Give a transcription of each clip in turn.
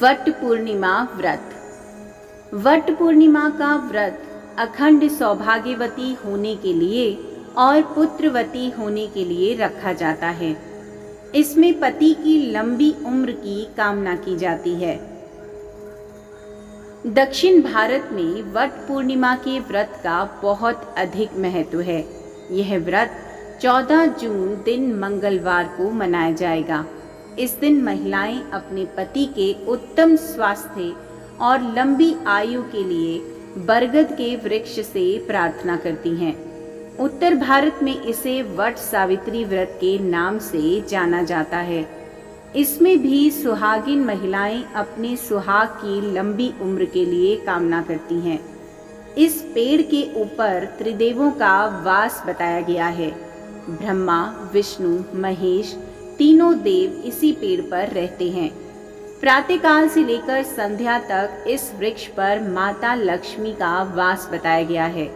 What पूर्णिमा व्रत। What पूर्णिमा का व्रत अखंड सौभाग्यवती होने के लिए और पुत्रवती होने के लिए रखा जाता है। इसमें पति की लंबी उम्र की कामना की जाती है। दक्षिण भारत में वट पूर्णिमा के व्रत का बहुत अधिक महत्व है। यह व्रत 14 जून दिन मंगलवार को मनाया जाएगा। इस दिन महिलाएं अपने पति के उत्तम स्वास्थ्य और लंबी आयु के लिए बरगद के वृक्ष से प्रार्थना करती हैं। उत्तर भारत में इसे वट सावित्री व्रत के नाम से जाना जाता है। इसमें भी सुहागिन महिलाएं अपने सुहाग की लंबी उम्र के लिए कामना करती हैं। इस पेड़ के ऊपर त्रिदेवों का वास बताया गया है। ब्रह्मा, विष्णु, महेश तीनों देव इसी पेड़ पर रहते हैं। प्रातःकाल से लेकर संध्या तक इस वृक्ष पर माता लक्ष्मी का वास बताया गया है।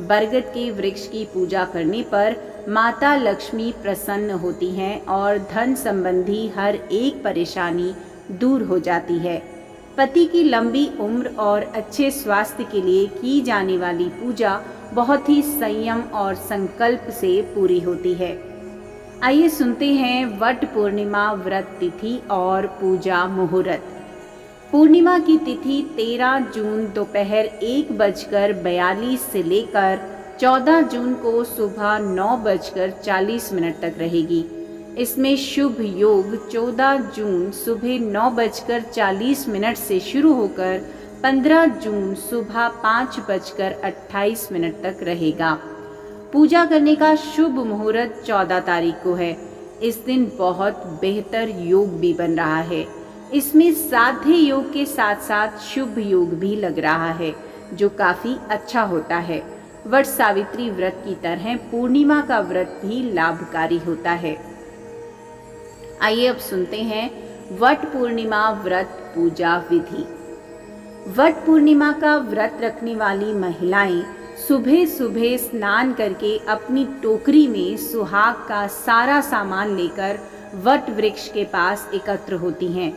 बरगद के वृक्ष की पूजा करने पर माता लक्ष्मी प्रसन्न होती हैं और धन संबंधी हर एक परेशानी दूर हो जाती है। पति की लंबी उम्र और अच्छे स्वास्थ्य के लिए की जाने वाली पूजा बहुत ही संयम और संकल्प से पूरी होती है। आइए सुनते हैं वट पूर्णिमा व्रत तिथि और पूजा मुहूर्त। पूर्णिमा की तिथि 13 जून दोपहर 1:42 से लेकर 14 जून को सुबह 9:40 तक रहेगी। इसमें शुभ योग 14 जून सुबह 9:40 से शुरू होकर 15 जून सुबह 5:28 तक रहेगा। पूजा करने का शुभ मुहूर्त 14 तारीख को है। इस दिन बहुत बेहतर योग भी बन रहा है। इसमें साध्य योग के साथ साथ शुभ योग भी लग रहा है, जो काफी अच्छा होता है। वट सावित्री व्रत की तरह पूर्णिमा का व्रत भी लाभकारी होता है। आइए अब सुनते हैं वट पूर्णिमा व्रत पूजा विधि। वट पूर्णिमा का व्रत रखने वाली महिलाएं सुबह सुबह स्नान करके अपनी टोकरी में सुहाग का सारा सामान लेकर वट वृक्ष के पास एकत्र होती हैं।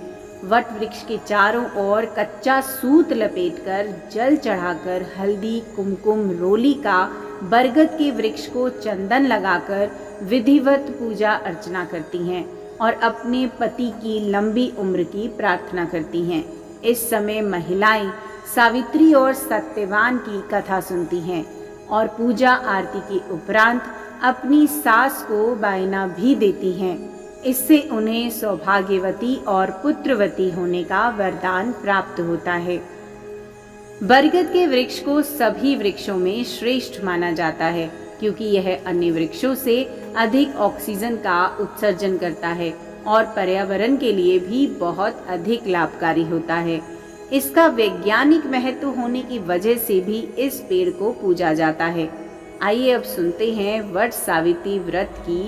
वट वृक्ष के चारों ओर कच्चा सूत लपेटकर जल चढ़ाकर हल्दी, कुमकुम, रोली का बरगद के वृक्ष को चंदन लगाकर विधिवत पूजा अर्चना करती हैं और अपने पति की लंबी उम्र की प्रार्थना करती हैं। इस समय महिलाएं सावित्री और सत्यवान की कथा सुनती हैं और पूजा आरती के उपरांत अपनी सास को बायना भी देती हैं। इससे उन्हें सौभाग्यवती और पुत्रवती होने का वरदान प्राप्त होता है। बरगद के वृक्ष को सभी वृक्षों में श्रेष्ठ माना जाता है, क्योंकि यह अन्य वृक्षों से अधिक ऑक्सीजन का उत्सर्जन करता है और पर्यावरण के लिए भी बहुत अधिक लाभकारी होता है। इसका वैज्ञानिक महत्व होने की वजह से भी इस पेड़ को पूजा जाता है। आइए अब सुनते हैं वट सावित्री व्रत की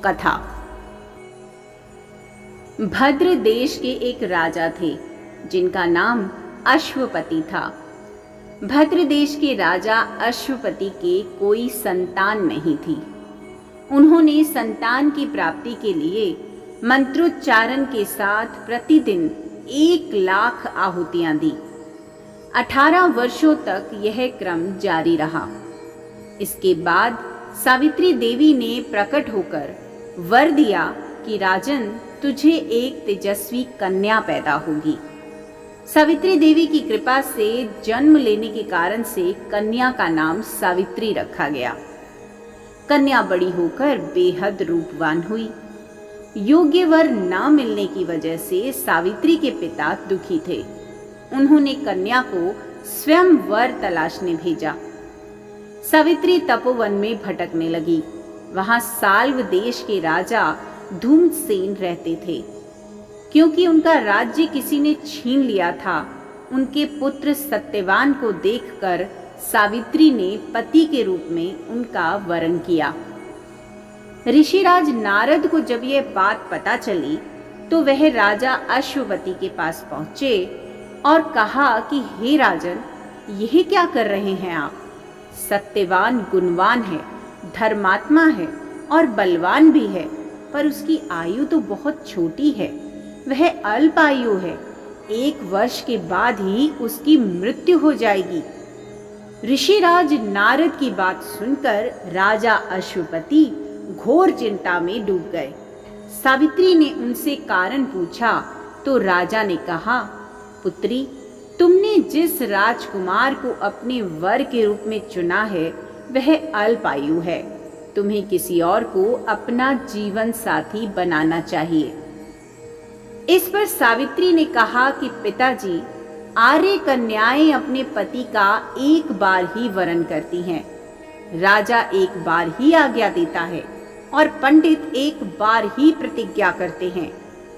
कथा। भद्र देश के एक राजा थे जिनका नाम अश्वपति था। भद्र देश के राजा अश्वपति के कोई संतान नहीं थी। उन्होंने संतान की प्राप्ति के लिए मंत्रोच्चारण के साथ प्रतिदिन 1,00,000 आहुतियां दी। 18 वर्षों तक यह क्रम जारी रहा। इसके बाद सावित्री देवी ने प्रकट होकर वर दिया कि राजन, तुझे एक तेजस्वी कन्या पैदा होगी। सावित्री देवी की कृपा से जन्म लेने के कारण से कन्या का नाम सावित्री रखा गया। कन्या बड़ी होकर बेहद रूपवान हुई। योग्य वर न मिलने की वजह से सावित्री के पिता दुखी थे। उन्होंने कन्या को स्वयं वर तलाशने भेजा। सावित्री तपोवन में भटकने लगी। वहां साल्व देश के राजा धूम्रसेन रहते थे। क्योंकि उनका राज्य किसी ने छीन लिया था, उनके पुत्र सत्यवान को देखकर सावित्री ने पति के रूप में उनका वरण किया। ऋषिराज नारद को जब यह बात पता चली तो वह राजा अश्वपति के पास पहुंचे और कहा कि हे राजन, यह क्या कर रहे हैं आप? सत्यवान गुणवान है, धर्मात्मा है और बलवान भी है, पर उसकी आयु तो बहुत छोटी है। वह अल्प आयु है। 1 वर्ष के बाद ही उसकी मृत्यु हो जाएगी। ऋषिराज नारद की बात सुनकर राजा अश्वपति घोर चिंता में डूब गए। सावित्री ने उनसे कारण पूछा तो राजा ने कहा, पुत्री, तुमने जिस राजकुमार को अपने वर के रूप में चुना है वह अल्पायु है। तुम्हें किसी और को अपना जीवन साथी बनाना चाहिए। इस पर सावित्री ने कहा कि पिताजी, आर्य कन्याएं अपने पति का एक बार ही वरण करती हैं। राजा एक बार ही आज्ञा देता है और पंडित एक बार ही प्रतिज्ञा करते हैं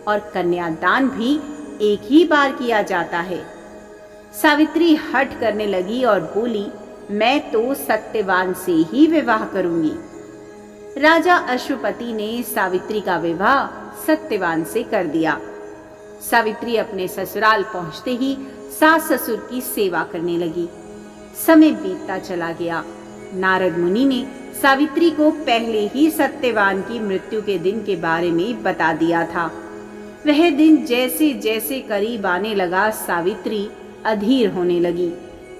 और कन्यादान भी एक ही बार किया जाता है। सावित्री हठ करने लगी और बोली, मैं तो सत्यवान से ही विवाह करूंगी। राजा अश्वपति ने सावित्री का विवाह सत्यवान से कर दिया। सावित्री अपने ससुराल पहुंचते ही सास ससुर की सेवा करने लगी। समय बीतता चला गया। नारद मुनि ने सावित्री को पहले ही सत्यवान की मृत्यु के दिन के बारे में बता दिया था। वह दिन जैसे जैसे करीब आने लगा, सावित्री अधीर होने लगी।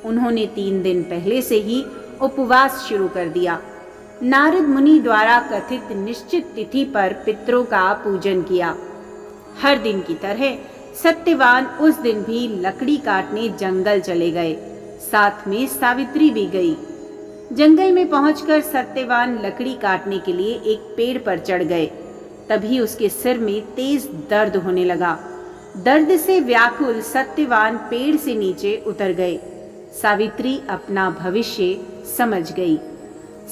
उन्होंने 3 दिन पहले से ही उपवास शुरू कर दिया। नारद मुनि द्वारा कथित निश्चित तिथि पर पितरों का पूजन किया। हर दिन की तरह सत्यवान उस दिन भी लकड़ी काटने जंगल चले गए। साथ में सावित्री भी गई। जंगल में पहुंचकर सत्यवान लकड़ी काटने के लिए एक पेड़ पर चढ़ गए। तभी उसके सिर में तेज दर्द होने लगा। दर्द से व्याकुल सत्यवान पेड़ से नीचे उतर गए। सावित्री अपना भविष्य समझ गई।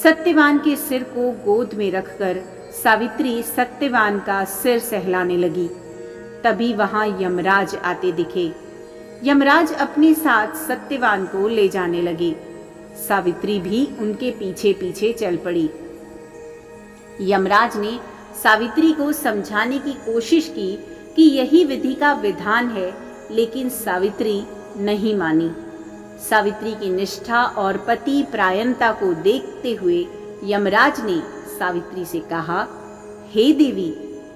सत्यवान के सिर को गोद में रखकर सावित्री सत्यवान का सिर सहलाने लगी। तभी वहां यमराज आते दिखे। यमराज अपने साथ सत्यवान को ले जाने लगे। सावित्री भी उनके पीछे पीछे चल पड़ी। यमराज ने सावित्री को समझाने की कोशिश की कि यही विधि का विधान है, लेकिन सावित्री नहीं मानी। सावित्री की निष्ठा और पति परायणता को देखते हुए यमराज ने सावित्री से कहा, हे देवी,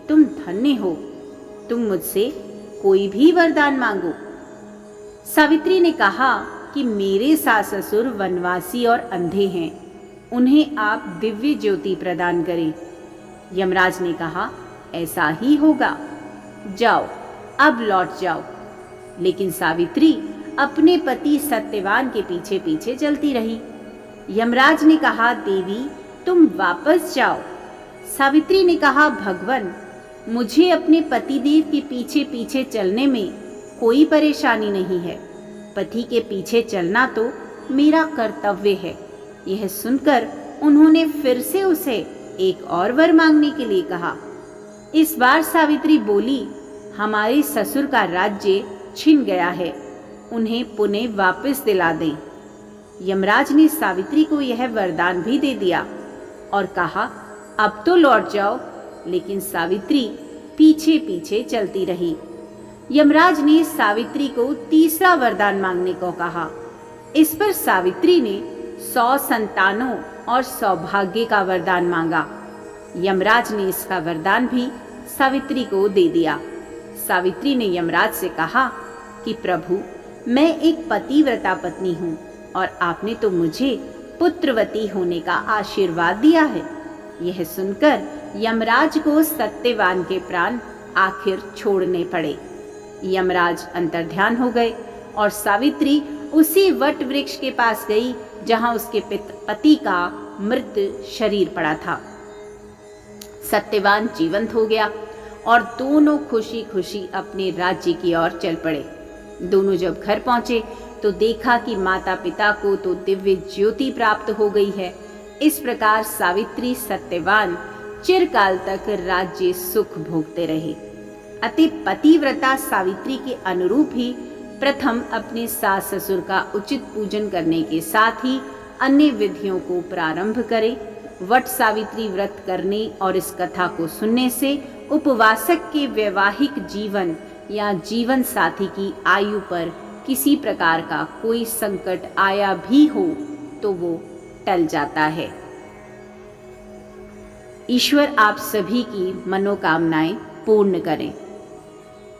तुम धन्य हो। तुम मुझसे कोई भी वरदान मांगो। सावित्री ने कहा कि मेरे सास ससुर वनवासी और अंधे हैं, उन्हें आप दिव्य ज्योति प्रदान करें। यमराज ने कहा, ऐसा ही होगा, जाओ अब लौट जाओ। लेकिन सावित्री अपने पति सत्यवान के पीछे पीछे चलती रही। यमराज ने कहा, देवी तुम वापस जाओ। सावित्री ने कहा, भगवान, मुझे अपने पतिदेव के पीछे पीछे चलने में कोई परेशानी नहीं है। पति के पीछे चलना तो मेरा कर्तव्य है। यह सुनकर उन्होंने फिर से उसे एक और वर मांगने के लिए कहा। इस बार सावित्री बोली, हमारे ससुर का राज्य छिन गया है, उन्हें पुनः वापस दिला दें। यमराज ने सावित्री को यह वरदान भी दे दिया और कहा, अब तो लौट जाओ। लेकिन सावित्री पीछे पीछे चलती रही। यमराज ने सावित्री को तीसरा वरदान मांगने को कहा। इस पर सावित्री ने 100 संतानों और सौभाग्य का वरदान मांगा। यमराज ने इसका वरदान भी सावित्री को दे दिया। सावित्री ने यमराज से कहा कि प्रभु, मैं एक पतिव्रता पत्नी हूँ और आपने तो मुझे पुत्रवती होने का आशीर्वाद दिया है। यह सुनकर यमराज को सत्यवान के प्राण आखिर छोड़ने पड़े। यमराज अंतर्ध्यान हो गए और सावित्री उसी वट वृक्ष के पास गई जहां उसके पति का मृत शरीर पड़ा था। सत्यवान जीवंत हो गया और दोनों खुशी खुशी अपने राज्य की ओर चल पड़े। दोनों जब घर पहुंचे तो देखा कि माता पिता को तो दिव्य ज्योति प्राप्त हो गई है। इस प्रकार सावित्री सत्यवान चिरकाल तक राज्य सुख भोगते रहे। अतः पतिव्रता सावित्री के अनुरूप ही प्रथम अपने सास ससुर का उचित पूजन करने के साथ ही अन्य विधियों को प्रारंभ करें। वट सावित्री व्रत करने और इस कथा को सुनने से उपवासक के वैवाहिक जीवन या जीवन साथी की आयु पर किसी प्रकार का कोई संकट आया भी हो तो वो टल जाता है। ईश्वर आप सभी की मनोकामनाएं पूर्ण करें।